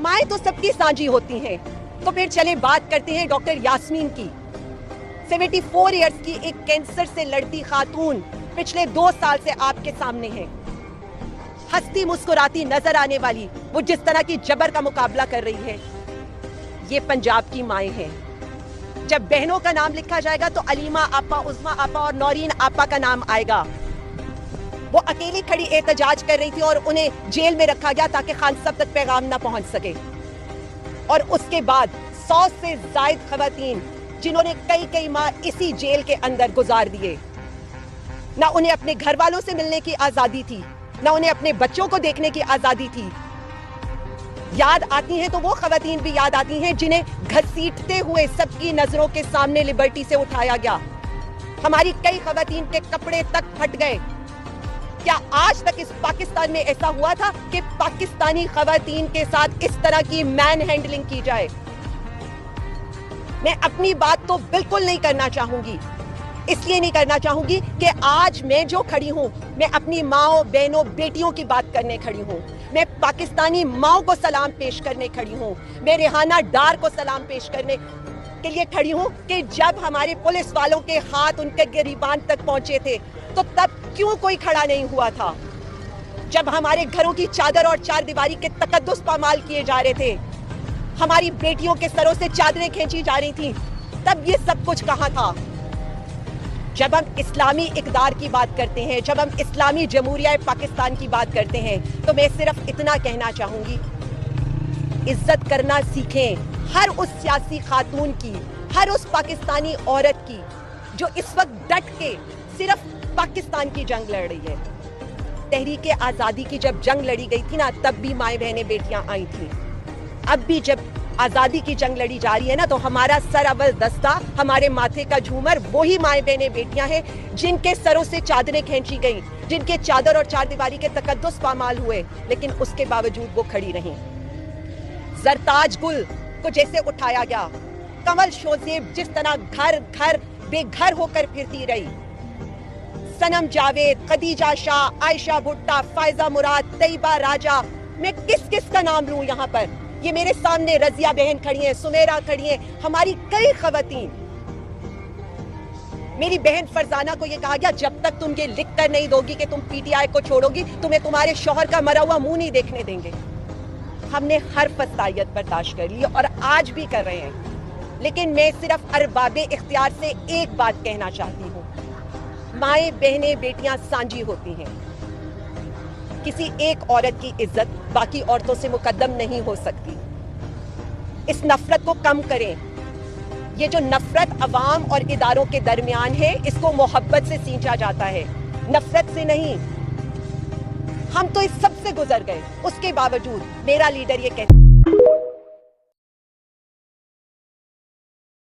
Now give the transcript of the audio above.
माएँ तो सबकी साझी होती हैं। तो फिर चले बात करते हैं डॉक्टर यास्मीन की। 74 इयर्स की एक कैंसर से लड़ती खातून पिछले 2 साल से आपके सामने है। हंसती मुस्कुराती नजर आने वाली वो जिस तरह की जबर का मुकाबला कर रही है, ये पंजाब की माएँ हैं। जब बहनों का नाम लिखा जाएगा तो अलीमा आपा, उज़मा आपा और नौरीन आपा का नाम आएगा। वो अकेली खड़ी एहतजाज कर रही थी और उन्हें जेल में रखा गया ताकि खान साहब तक पैगाम ना पहुंच सके। और उसके बाद 100 से ज्यादा खवातीन जिन्होंने कई माह इसी जेल के अंदर गुजार दिए। ना उन्हें अपने घर वालों से मिलने की आजादी थी, ना उन्हें अपने बच्चों को देखने की आजादी थी। याद आती हैं तो वो खवातीन भी याद आती हैं जिन्हें घसीटते हुए सबकी नजरों के सामने लिबर्टी से उठाया गया। हमारी कई खवातीन के कपड़े तक फट गए। क्या आज तक इस पाकिस्तान में ऐसा हुआ था कि पाकिस्तानी खवातीन के साथ इस तरह की मैन हैंडलिंग की जाए? मैं अपनी बात तो बिल्कुल नहीं करना चाहूंगी। इसलिए नहीं करना चाहूंगी कि आज मैं जो खड़ी हूं, मैं अपनी माओ, बहनों, बेटियों की बात करने खड़ी हूं। मैं पाकिस्तानी माओ को सलाम पेश करने खड़ी हूं। मैं रेहाना डार को सलाम पेश करने के लिए खड़ी हूं कि जब हमारे पुलिस वालों के हाथ उनके गिरीबान तक पहुंचे थे तो तब क्यों कोई खड़ा नहीं हुआ था? जब हमारे घरों की चादर और चार दीवारी के तकद्दुस पामाल किए जा रहे थे, हमारी बेटियों के सरों से चादरें खींची जा रही थी, तब ये सब कुछ कहां था? जब हम इस्लामी इक़दार की बात करते हैं, जब हम इस्लामी जमहूरिया पाकिस्तान की बात करते हैं, तो मैं सिर्फ इतना कहना चाहूंगी, इज्जत करना सीखें हर उस सियासी खातून की, हर उस पाकिस्तानी औरत की जो इस वक्त डट के सिर्फ पाकिस्तान की जंग लड़ रही है। तहरीके आज़ादी की जब जंग लड़ी गई थी ना, तब भी माएँ बहनें बेटियां आई थी। अब भी जब आज़ादी की जंग लड़ी जा रही है ना, तो हमारा सर अव्वल दस्ता, हमारे माथे का झूमर वही माएँ बहनें बेटियां हैं जिनके सरों से चादरें खींची गई, जिनके चादर और चारदीवारी के तकद्दुस पामाल हुए, लेकिन उसके बावजूद वो खड़ी रहीं। जरताज गुल को जैसे उठाया गया, कमल शोजेब जिस तरह घर घर बेघर होकर फिरती रही, सनम जावेद, खदीजा शाह, आयशा भुट्टा, फायजा मुराद, तैयबा राजा, मैं किस किस का नाम लूं यहाँ पर? ये मेरे सामने रजिया बहन खड़ी है, सुमेरा खड़ी है, हमारी कई खवातीन। मेरी बहन फरजाना को ये कहा गया, जब तक तुम ये लिख कर नहीं दोगी कि तुम पीटीआई को छोड़ोगी, तुम्हें तुम्हारे शौहर का मरा हुआ मुंह नहीं देखने देंगे। हमने हर फसायत बर्दाश्त कर ली और आज भी कर रहे हैं, लेकिन मैं सिर्फ अरबाबे इख्तियार से एक बात कहना चाहती हूँ, माएँ बहनें बेटियां साझी होती हैं। किसी एक औरत की इज्जत बाकी औरतों से मुकद्दम नहीं हो सकती। इस नफरत को कम करें। ये जो नफरत अवाम और इदारों के दरमियान है, इसको मोहब्बत से सींचा जाता है, नफरत से नहीं। हम तो इस सब से गुजर गए, उसके बावजूद मेरा लीडर ये कहता है